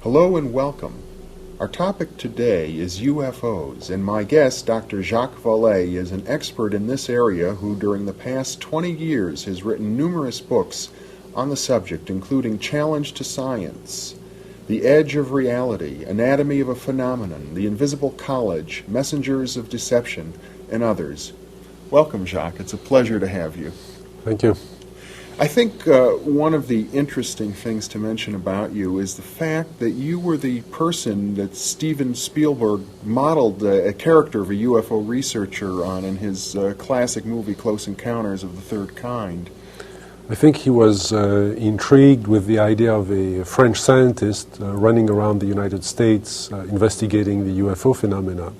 Hello and welcome. Our topic today is UFOs, and my guest, Dr. Jacques Vallée, is an expert in this area who during the past 20 years has written numerous books on the subject, including Challenge to Science, The Edge of Reality, Anatomy of a Phenomenon, The Invisible College, Messengers of Deception, and others. Welcome, Jacques. It's a pleasure to have you. Thank you. I think one of the interesting things to mention about you is the fact that you were the person that Steven Spielberg modeled a character of a UFO researcher on in his classic movie Close Encounters of the Third Kind. I think he was intrigued with the idea of a French scientist running around the United States investigating the UFO phenomena.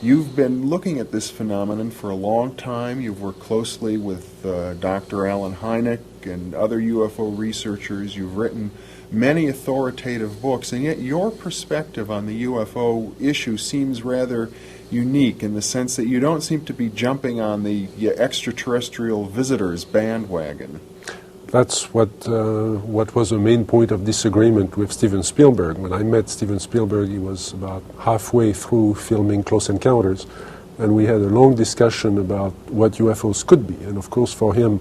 You've been looking at this phenomenon for a long time. You've worked closely with Dr. Allen Hynek and other UFO researchers. You've written many authoritative books, and yet your perspective on the UFO issue seems rather unique in the sense that you don't seem to be jumping on the extraterrestrial visitors bandwagon. That's what was the main point of disagreement with Steven Spielberg. When I met Steven Spielberg, he was about halfway through filming Close Encounters, and we had a long discussion about what UFOs could be. And of course, for him,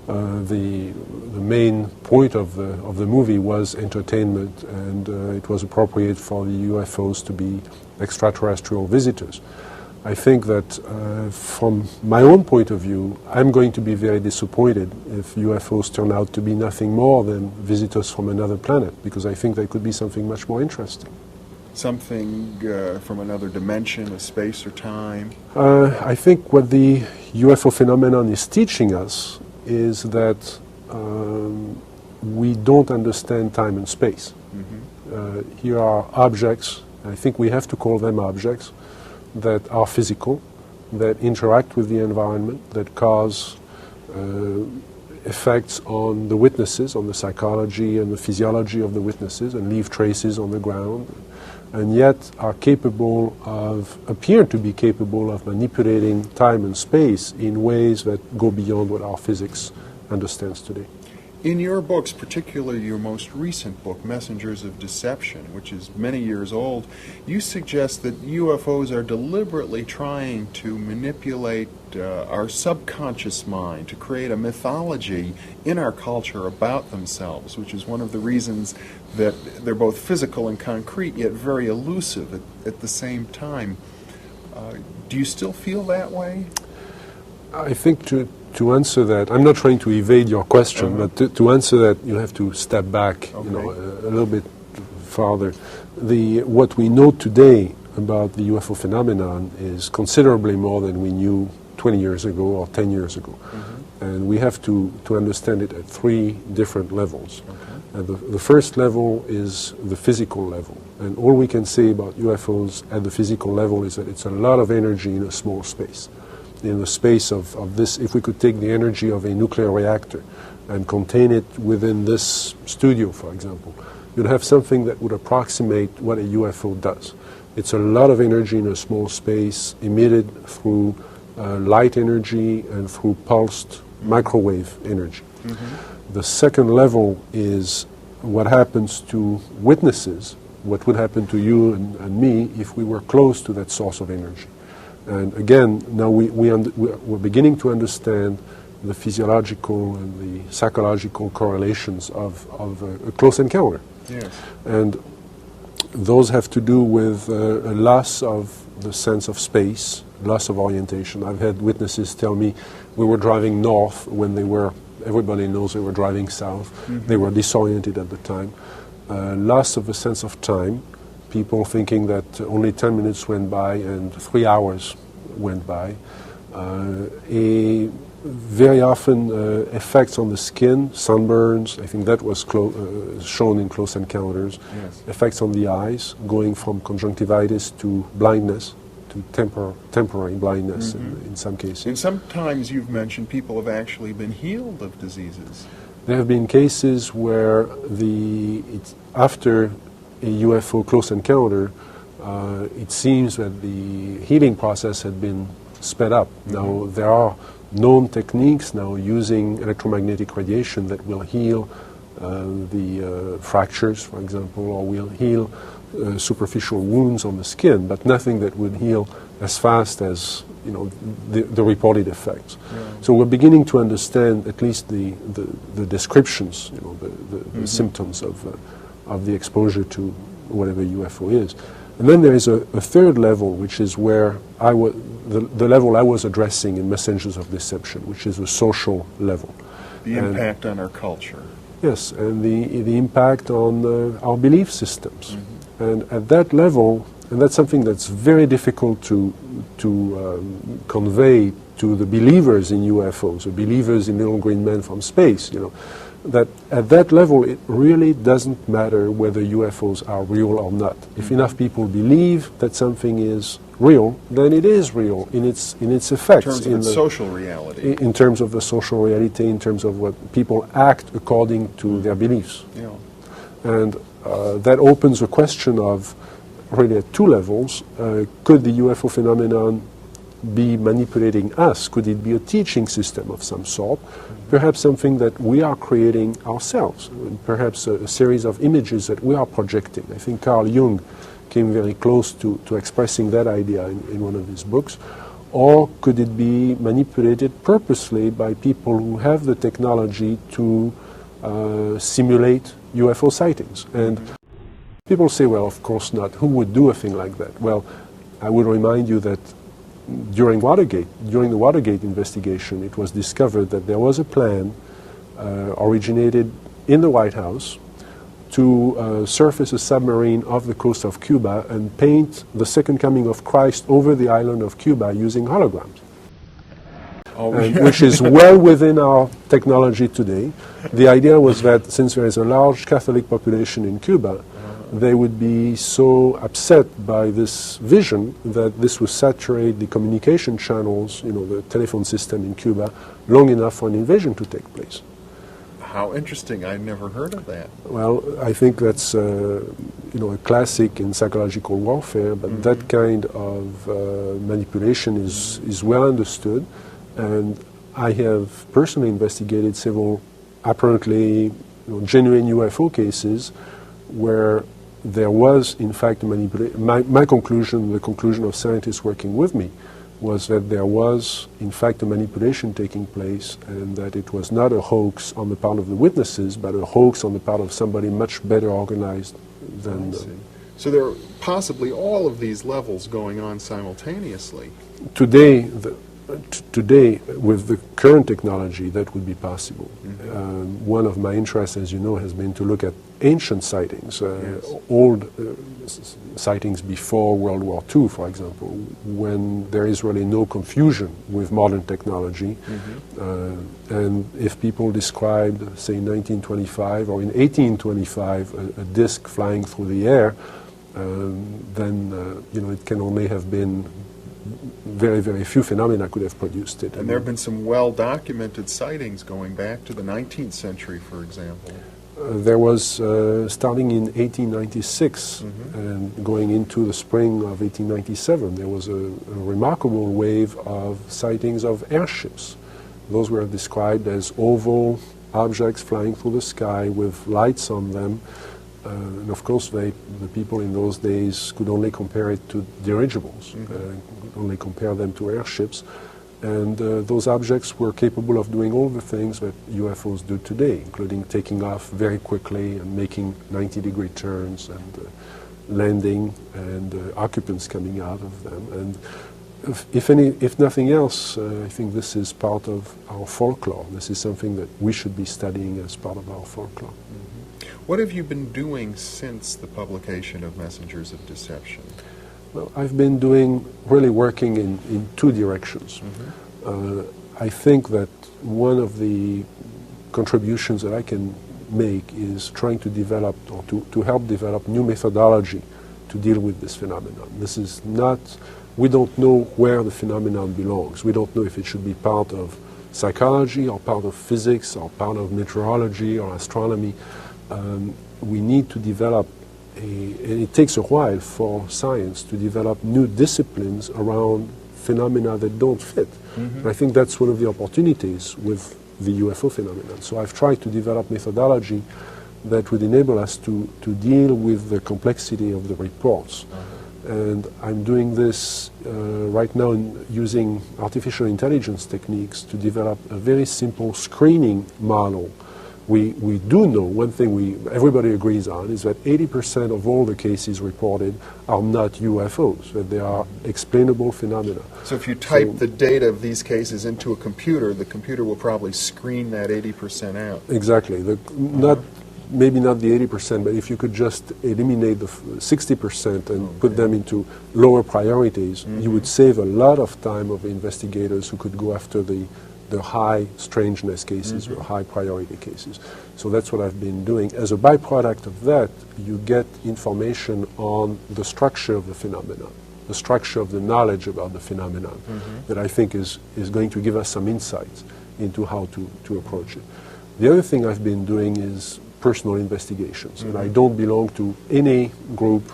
the main point of the movie was entertainment, and it was appropriate for the UFOs to be extraterrestrial visitors. I think that from my own point of view, I'm going to be very disappointed if UFOs turn out to be nothing more than visitors from another planet, because I think they could be something much more interesting. Something from another dimension of space or time? I think what the UFO phenomenon is teaching us is that we don't understand time and space. Mm-hmm. Here are objects, I think we have to call them objects, that are physical, that interact with the environment, that cause effects on the witnesses, on the psychology and the physiology of the witnesses, and leave traces on the ground, and yet are capable of, appear to be capable of manipulating time and space in ways that go beyond what our physics understands today. In your books, particularly your most recent book, Messengers of Deception, which is many years old, you suggest that UFOs are deliberately trying to manipulate our subconscious mind, to create a mythology in our culture about themselves, which is one of the reasons that they're both physical and concrete, yet very elusive at the same time. Do you still feel that way? I think to answer that, I'm not trying to evade your question, but to answer that, you have to step back, a little bit farther. What we know today about the UFO phenomenon is considerably more than we knew 20 years ago or 10 years ago. Mm-hmm. And we have to understand it at three different levels. Okay. And the first level is the physical level. And all we can say about UFOs at the physical level is that it's a lot of energy in a small space. In the space of this, if we could take the energy of a nuclear reactor and contain it within this studio, for example, you'd have something that would approximate what a UFO does. It's a lot of energy in a small space emitted through light energy and through pulsed microwave energy. Mm-hmm. The second level is what happens to witnesses, what would happen to you and me if we were close to that source of energy. And again, now we're beginning to understand the physiological and the psychological correlations of a close encounter. Yes. And those have to do with a loss of the sense of space, loss of orientation. I've had witnesses tell me we were driving north when everybody knows they were driving south. Mm-hmm. They were disoriented at the time. Loss of a sense of time. People thinking that only 10 minutes went by and 3 hours went by. Very often effects on the skin, sunburns, I think that was shown in Close Encounters. Yes. Effects on the eyes, going from conjunctivitis to blindness, to temporary blindness in some cases. And sometimes you've mentioned people have actually been healed of diseases. There have been cases where after a UFO close encounter, it seems that the healing process had been sped up. Mm-hmm. Now, there are known techniques now using electromagnetic radiation that will heal the fractures, for example, or will heal superficial wounds on the skin, but nothing that would heal as fast as the reported effects. Yeah. So we're beginning to understand at least the descriptions, the symptoms of the exposure to whatever UFO is. And then there is a third level, which is where the level I was addressing in Messengers of Deception, which is the social level. The impact on our culture. Yes, and the impact on our belief systems. Mm-hmm. And at that level, and that's something that's very difficult to convey to the believers in UFOs, the believers in little green men from space, that at that level it really doesn't matter whether UFOs are real or not. If enough people believe that something is real, then it is real in its effects. In terms of its social reality. In terms of the social reality, in terms of what people act according to their beliefs. Yeah. And that opens a question of, really at two levels, could the UFO phenomenon be manipulating us? Could it be a teaching system of some sort? Perhaps something that we are creating ourselves, perhaps a series of images that we are projecting. I think Carl Jung came very close to expressing that idea in one of his books. Or could it be manipulated purposely by people who have the technology to simulate UFO sightings? And people say, well, of course not. Who would do a thing like that? Well, I would remind you that during the Watergate investigation, it was discovered that there was a plan originated in the White House to surface a submarine off the coast of Cuba and paint the second coming of Christ over the island of Cuba using holograms. Which is well within our technology today. The idea was that since there is a large Catholic population in Cuba, they would be so upset by this vision that this would saturate the communication channels, the telephone system in Cuba, long enough for an invasion to take place. How interesting. I'd never heard of that. Well, I think that's a classic in psychological warfare, but that kind of manipulation is well understood, and I have personally investigated several apparently genuine UFO cases where there was, in fact, my conclusion, the conclusion of scientists working with me, was that there was, in fact, a manipulation taking place, and that it was not a hoax on the part of the witnesses, but a hoax on the part of somebody much better organized than... So there are possibly all of these levels going on simultaneously. Today, with the current technology, that would be possible. One of my interests, as you know, has been to look at ancient sightings, old sightings before World War II, for example, when there is really no confusion with modern technology. And if people described, say, in 1925 or in 1825, a disc flying through the air, then it can only have been very, very few phenomena could have produced it. And there have been some well-documented sightings going back to the 19th century, for example. There was, starting in 1896 and going into the spring of 1897, there was a remarkable wave of sightings of airships. Those were described as oval objects flying through the sky with lights on them. And of course, the people in those days could only compare it to dirigibles, could only compare them to airships. And those objects were capable of doing all the things that UFOs do today, including taking off very quickly and making 90-degree turns and landing and occupants coming out of them. And if nothing else, I think this is part of our folklore. This is something that we should be studying as part of our folklore. What have you been doing since the publication of Messengers of Deception? Well, I've been really working in two directions. I think that one of the contributions that I can make is trying to develop, or to help develop new methodology to deal with this phenomenon. This is not, we don't know where the phenomenon belongs. We don't know if it should be part of psychology or part of physics or part of meteorology or astronomy. We need to develop and it takes a while for science to develop new disciplines around phenomena that don't fit. And I think that's one of the opportunities with the UFO phenomenon. So I've tried to develop methodology that would enable us to deal with the complexity of the reports. And I'm doing this right now using artificial intelligence techniques to develop a very simple screening model. We do know one thing everybody agrees on is that 80% of all the cases reported are not UFOs, that they are explainable phenomena. So if you type the data of these cases into a computer, the computer will probably screen that 80% out. Exactly. Maybe not the 80%, but if you could just eliminate the 60% and put them into lower priorities, you would save a lot of time of investigators who could go after the high strangeness cases or high priority cases. So that's what I've been doing. As a byproduct of that, you get information on the structure of the phenomenon, the structure of the knowledge about the phenomenon that I think is going to give us some insights into how to approach it. The other thing I've been doing is personal investigations, and I don't belong to any group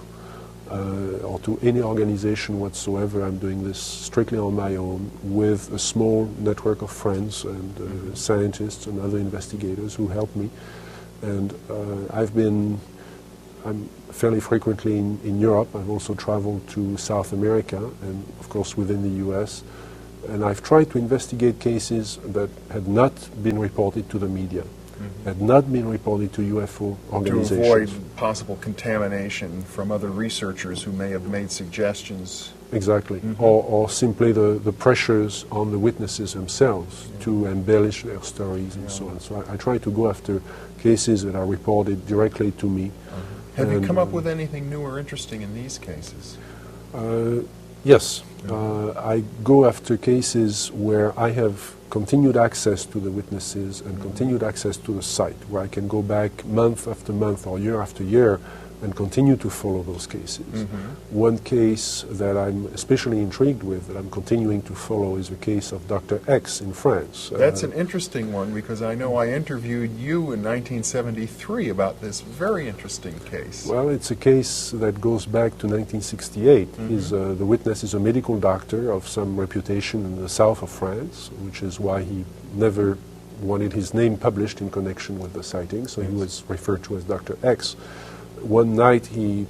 or to any organization whatsoever. I'm doing this strictly on my own with a small network of friends and scientists and other investigators who help me. And I'm fairly frequently in Europe. I've also traveled to South America and, of course, within the US. And I've tried to investigate cases that had not been reported to the media, had not been reported to UFO organizations. To avoid possible contamination from other researchers who may have made suggestions. Exactly. Or simply the pressures on the witnesses themselves to embellish their stories and so on. So I try to go after cases that are reported directly to me. Have you come up with anything new or interesting in these cases? Yes. I go after cases where I have continued access to the witnesses and continued access to the site, where I can go back month after month or year after year and continue to follow those cases. One case that I'm especially intrigued with, that I'm continuing to follow, is the case of Dr. X in France. That's an interesting one, because I know I interviewed you in 1973 about this very interesting case. Well, it's a case that goes back to 1968. The witness is a medical doctor of some reputation in the south of France, which is why he never wanted his name published in connection with the sighting, so he was referred to as Dr. X. One night he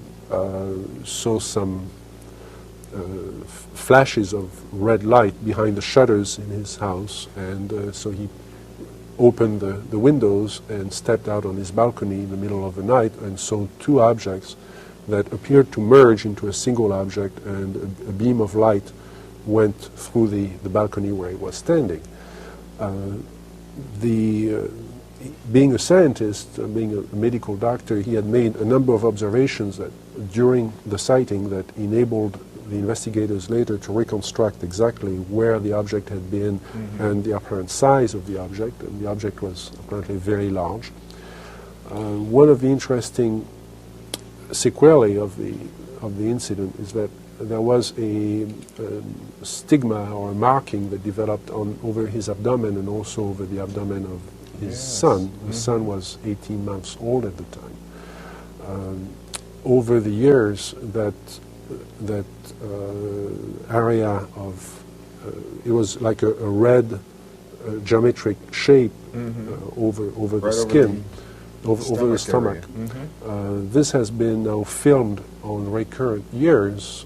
saw some flashes of red light behind the shutters in his house, and so he opened the windows and stepped out on his balcony in the middle of the night and saw two objects that appeared to merge into a single object, and a beam of light went through the balcony where he was standing. Being a scientist, being a medical doctor, he had made a number of observations that during the sighting that enabled the investigators later to reconstruct exactly where the object had been and the apparent size of the object, and the object was apparently very large. One of the interesting sequelae of the incident is that there was a stigma or a marking that developed over his abdomen and also over the abdomen of his son. The son was 18 months old at the time. Over the years, that area of it was like a red geometric shape over the skin, over the stomach. This has been now filmed on recurrent years.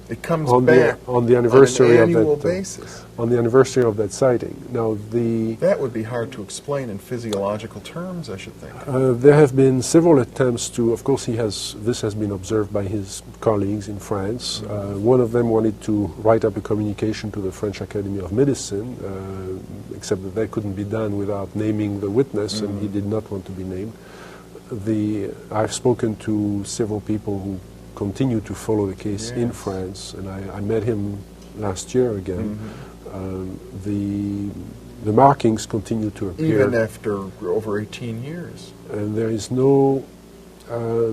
It comes on back on the anniversary on an annual of that basis. On the anniversary of that sighting. Now that would be hard to explain in physiological terms, I should think. There have been several attempts to. Of course, this has been observed by his colleagues in France. One of them wanted to write up a communication to the French Academy of Medicine, except that couldn't be done without naming the witness, and he did not want to be named. I've spoken to several people who continue to follow the case in France, and I met him last year again. The markings continue to appear. Even after over 18 years. And there is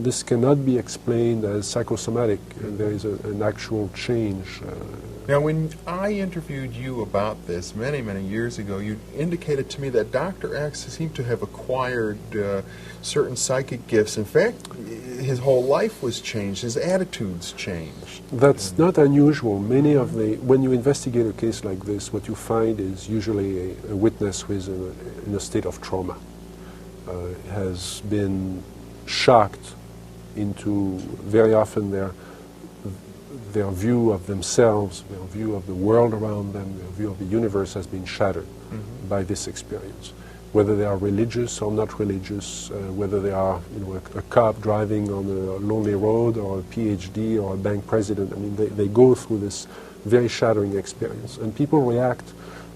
this cannot be explained as psychosomatic, and there is an actual change Now, when I interviewed you about this many, many years ago, you indicated to me that Dr. X seemed to have acquired certain psychic gifts. In fact, his whole life was changed, his attitudes changed. That's not unusual. When you investigate a case like this, what you find is usually a witness who is in a state of trauma, has been shocked into, very often their view of themselves, their view of the world around them, their view of the universe has been shattered by this experience. Whether they are religious or not religious, whether they are a cop driving on a lonely road or a PhD or a bank president, I mean, they go through this very shattering experience. And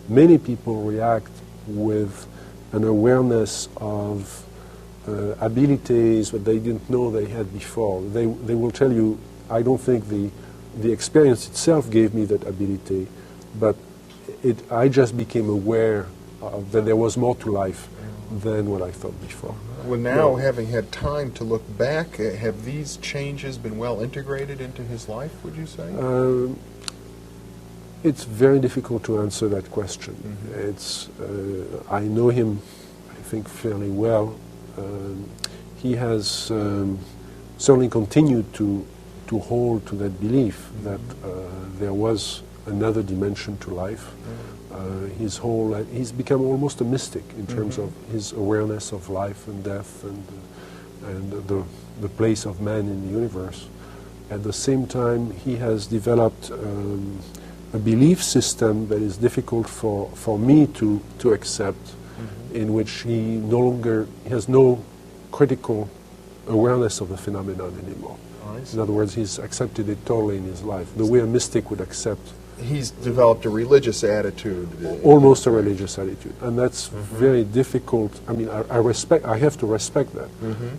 many people react with an awareness of abilities that they didn't know they had before. They will tell you, I don't think the experience itself gave me that ability, but I just became aware that there was more to life than what I thought before. Well, now, having had time to look back, have these changes been well integrated into his life, would you say? It's very difficult to answer that question. I know him, I think, fairly well. He has certainly continued to hold to that belief that there was another dimension to life. He's become almost a mystic in terms of his awareness of life and death and the place of man in the universe. At the same time, he has developed a belief system that is difficult for me to accept, in which he has no critical awareness of the phenomenon anymore. In other words, he's accepted it totally in his life, the way a mystic would accept. He's developed a religious attitude. Almost a religious attitude, and that's very difficult. I mean, I have to respect that,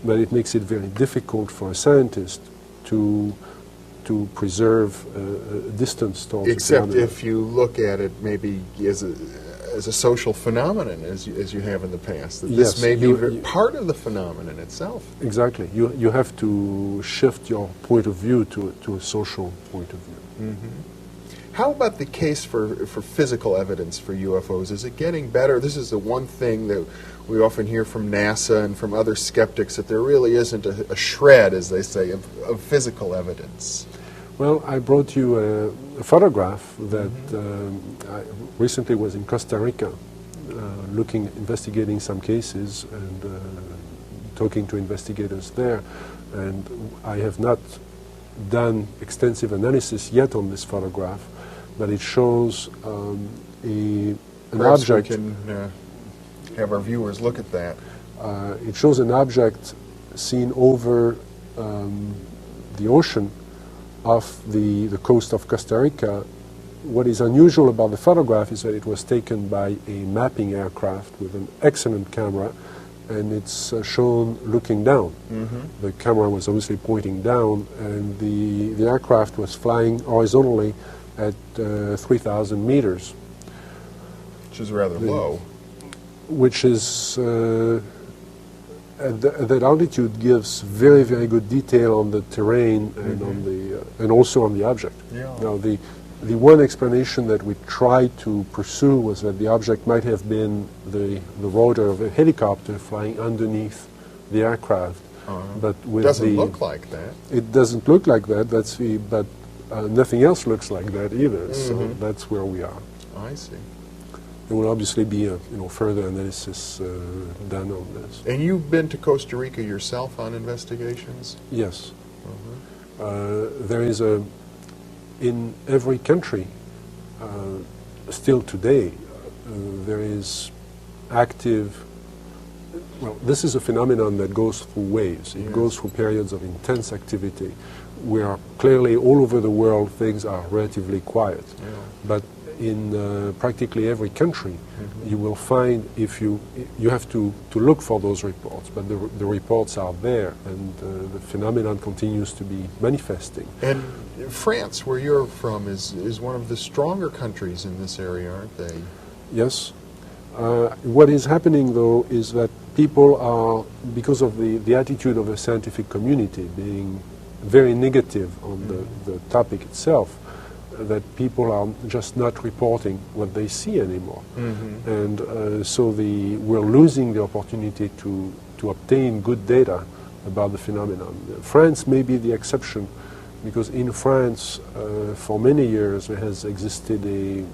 but it makes it very difficult for a scientist to preserve a distance towards Except the if you look at it maybe as a social phenomenon, as you have in the past. That Yes, this may be part of the phenomenon itself. Exactly. You have to shift your point of view to a social point of view. How about the case for physical evidence for UFOs? Is it getting better? This is the one thing that we often hear from NASA and from other skeptics, that there really isn't a shred, as they say, of physical evidence. Well, I brought you a photograph that I recently was in Costa Rica, investigating some cases and talking to investigators there. And I have not done extensive analysis yet on this photograph, but it shows an Perhaps object. we can have our viewers look at that. It shows an object seen over the ocean off the coast of Costa Rica. What is unusual about the photograph is that it was taken by a mapping aircraft with an excellent camera, and it's shown looking down. The camera was obviously pointing down, and the aircraft was flying horizontally at 3,000 meters. Which is rather low. Which is, at that altitude gives very, very good detail on the terrain and on and also on the object. Yeah. Now, the one explanation that we tried to pursue was that the object might have been the rotor of a helicopter flying underneath the aircraft. But with doesn't look like that. It doesn't look like that. But nothing else looks like that either. So that's where we are. I see. There will obviously be a further analysis done on this. And you've been to Costa Rica yourself on investigations? Yes. There is in every country, still today, there is active, well, this is a phenomenon that goes through waves. It goes through periods of intense activity where clearly all over the world things are relatively quiet. But in practically every country, you will find, if you have to look for those reports, but the reports are there, and the phenomenon continues to be manifesting. And France, where you're from, is one of the stronger countries in this area, aren't they? Yes. What is happening, though, is that people are, because of the attitude of the scientific community being very negative on the topic itself, that people are just not reporting what they see anymore. And so we're losing the opportunity to obtain good data about the phenomenon. France may be the exception, because in France, for many years, there has existed an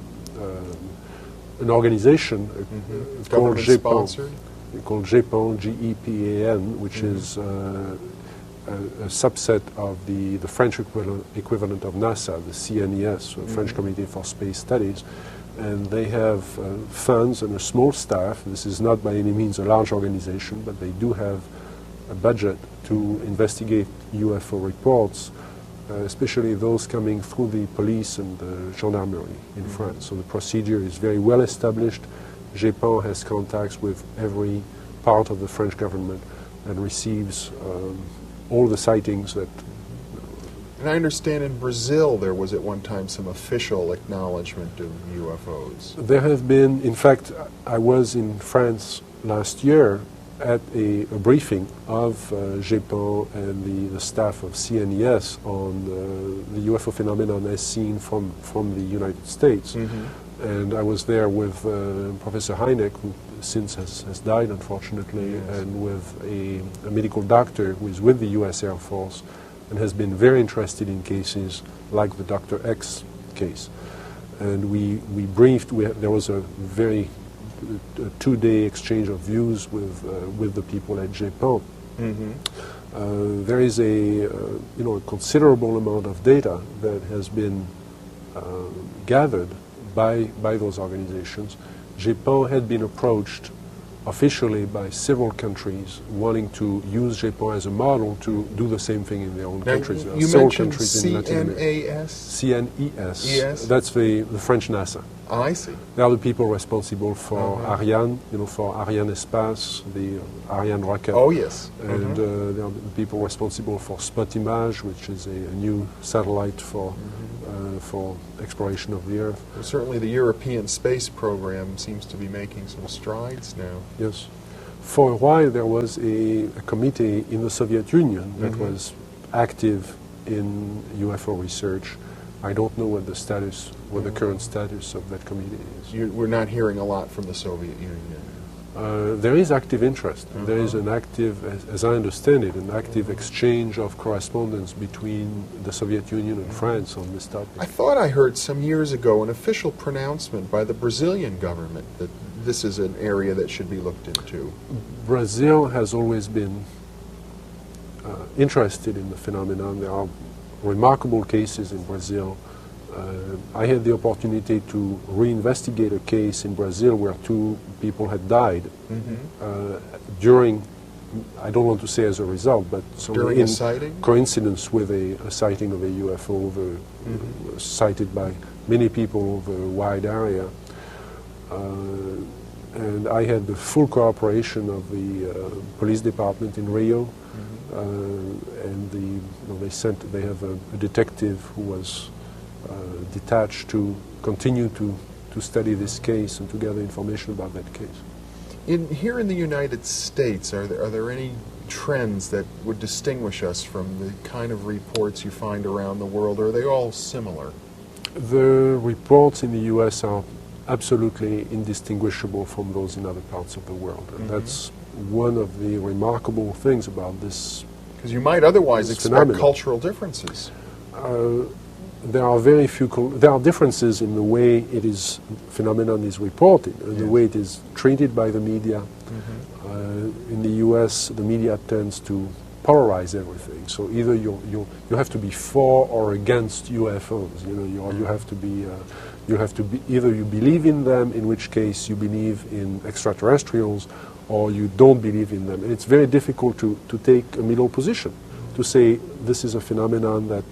organization called GEPAN, G-E-P-A-N, which is a subset of the French equivalent of NASA, the CNES, French Committee for Space Studies. And they have funds and a small staff. This is not by any means a large organization, but they do have a budget to investigate UFO reports, especially those coming through the police and the gendarmerie in France. So the procedure is very well established. GEPAN has contacts with every part of the French government and receives all the sightings that... And I understand in Brazil there was at one time some official acknowledgement of UFOs. There have been, in fact, I was in France last year at a briefing of GEPAN and the staff of CNES on the UFO phenomenon as seen from the United States. And I was there with Professor Heineck, who since has died, unfortunately, and with a medical doctor who is with the U.S. Air Force and has been very interested in cases like the Dr. X case. And we briefed, there was a very two-day exchange of views with the people at GEPAN. There is a considerable amount of data that has been gathered by those organizations. GEPAN had been approached officially by several countries wanting to use GEPAN as a model to do the same thing in their own countries. You mentioned CNES? CNES. That's the French NASA. Oh, I see. They are the people responsible for Ariane, for Ariane Espace, the Ariane rocket. Oh, yes. And they are the people responsible for Spotimage, which is a new satellite for exploration of the Earth. Well, certainly the European space program seems to be making some strides now. Yes. For a while there was a committee in the Soviet Union that was active in UFO research. I don't know what the status, what the current status of that committee is. We're not hearing a lot from the Soviet Union. There is active interest. There is an active, as I understand it, an active exchange of correspondence between the Soviet Union and France on this topic. I thought I heard some years ago an official pronouncement by the Brazilian government that this is an area that should be looked into. Brazil has always been interested in the phenomenon. There are remarkable cases in Brazil. I had the opportunity to reinvestigate a case in Brazil where two people had died during, I don't want to say as a result, but during a sighting? Coincidence with a sighting of a UFO sighted by many people over a wide area. And I had the full cooperation of the police department in Rio, and they have a detective who was detached to continue to study this case and to gather information about that case. Here in the United States, are there any trends that would distinguish us from the kind of reports you find around the world, or are they all similar? The reports in the U.S. are absolutely indistinguishable from those in other parts of the world. And that's one of the remarkable things about this. Because you might otherwise expect phenomenon. Cultural differences. There are very few. There are differences in the way phenomenon is reported, and the way it is treated by the media. In the U.S., the media tends to polarize everything. So either you have to be for or against UFOs. You have to be either you believe in them, in which case you believe in extraterrestrials, or you don't believe in them. And it's very difficult to take a middle position, to say this is a phenomenon that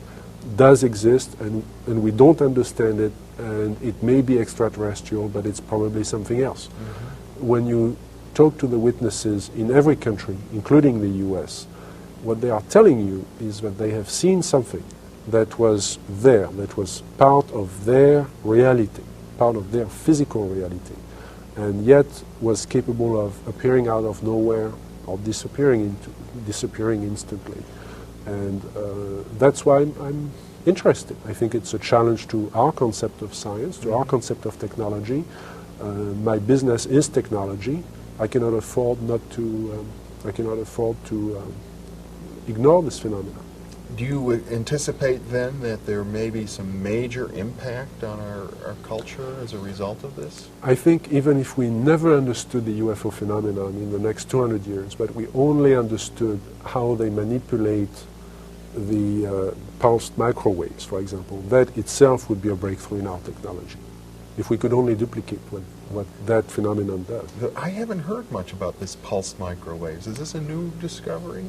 does exist and we don't understand it, and it may be extraterrestrial, but it's probably something else. When you talk to the witnesses in every country, including the U.S., what they are telling you is that they have seen something that was there, that was part of their reality, part of their physical reality, and yet was capable of appearing out of nowhere or disappearing instantly. And that's why interesting. I think it's a challenge to our concept of science, to our concept of technology. My business is technology. I cannot afford not to. I cannot afford to ignore this phenomenon. Do you anticipate then that there may be some major impact on our culture as a result of this? I think even if we never understood the UFO phenomenon in the next 200 years, but we only understood how they manipulate the pulsed microwaves, for example, that itself would be a breakthrough in our technology. If we could only duplicate what that phenomenon does. I haven't heard much about this pulsed microwaves. Is this a new discovery?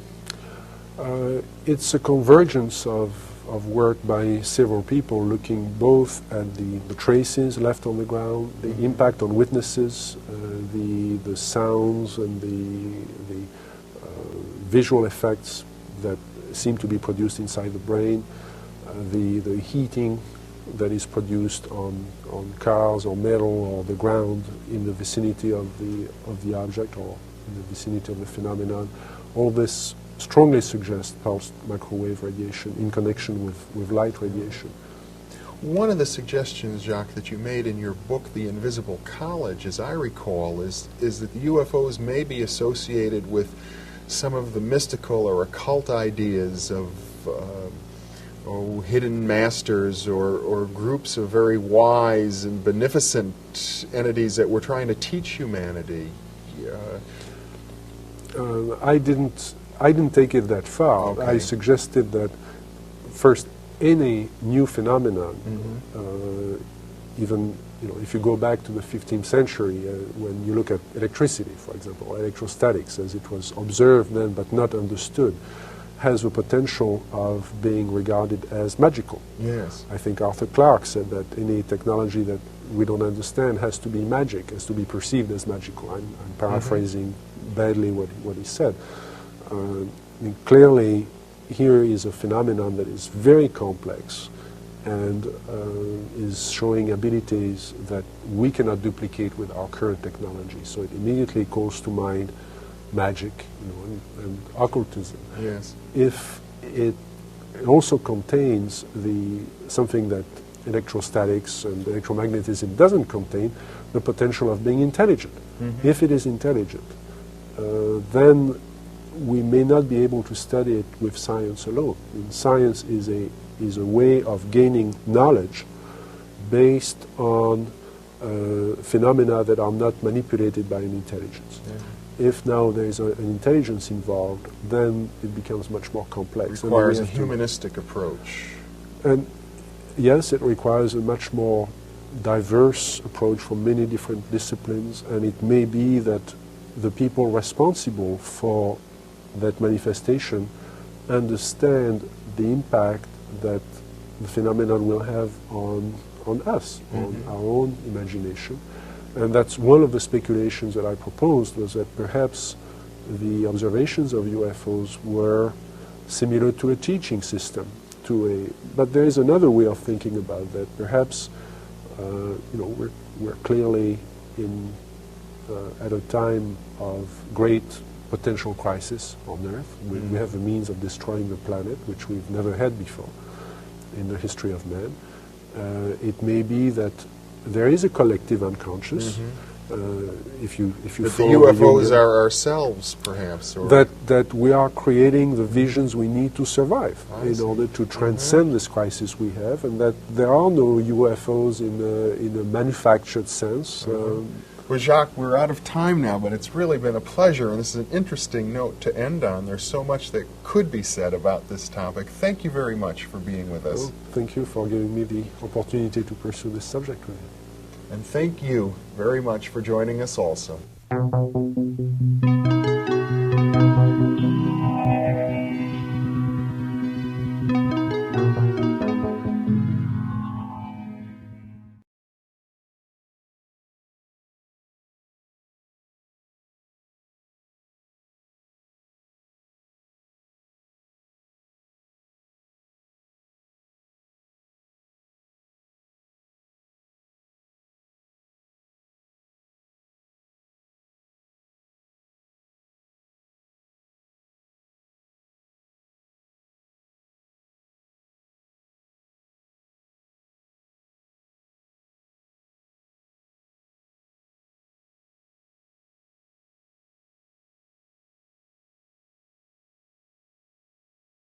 It's a convergence of work by several people looking both at the traces left on the ground, the impact on witnesses, the sounds and the visual effects that seem to be produced inside the brain, the heating that is produced on cars or metal or the ground in the vicinity of the object or in the vicinity of the phenomenon. All this strongly suggests pulsed microwave radiation in connection with light radiation. One of the suggestions, Jacques, that you made in your book, The Invisible College, as I recall, is that the UFOs may be associated with some of the mystical or occult ideas of hidden masters or groups of very wise and beneficent entities that were trying to teach humanity. I didn't take it that far. Okay. I suggested that first, any new phenomenon, even if you go back to the 15th century, when you look at electricity, for example, or electrostatics, as it was observed then but not understood, has the potential of being regarded as magical. Yes. I think Arthur Clarke said that any technology that we don't understand has to be magic, has to be perceived as magical. I'm paraphrasing badly what he said. Clearly, here is a phenomenon that is very complex and is showing abilities that we cannot duplicate with our current technology. So it immediately calls to mind magic, and occultism. Yes. If it also contains something that electrostatics and electromagnetism doesn't contain, the potential of being intelligent. If it is intelligent, then we may not be able to study it with science alone. And science is a way of gaining knowledge based on phenomena that are not manipulated by an intelligence. If now there is an intelligence involved, then it becomes much more complex. It requires a humanistic approach. And yes, it requires a much more diverse approach from many different disciplines, and it may be that the people responsible for that manifestation understand the impact that the phenomenon will have on us, on our own imagination. And that's one of the speculations that I proposed, was that perhaps the observations of UFOs were similar to a teaching system. But there is another way of thinking about that. Perhaps we're clearly at a time of great potential crisis on Earth. We have a means of destroying the planet, which we've never had before in the history of man. It may be that there is a collective unconscious. If you that the UFOs are ourselves, perhaps, or that we are creating the visions we need to survive in order to transcend this crisis we have, and that there are no UFOs in a manufactured sense. Well, Jacques, we're out of time now, but it's really been a pleasure, and this is an interesting note to end on. There's so much that could be said about this topic. Thank you very much for being with us. Well, thank you for giving me the opportunity to pursue this subject with you. And thank you very much for joining us also.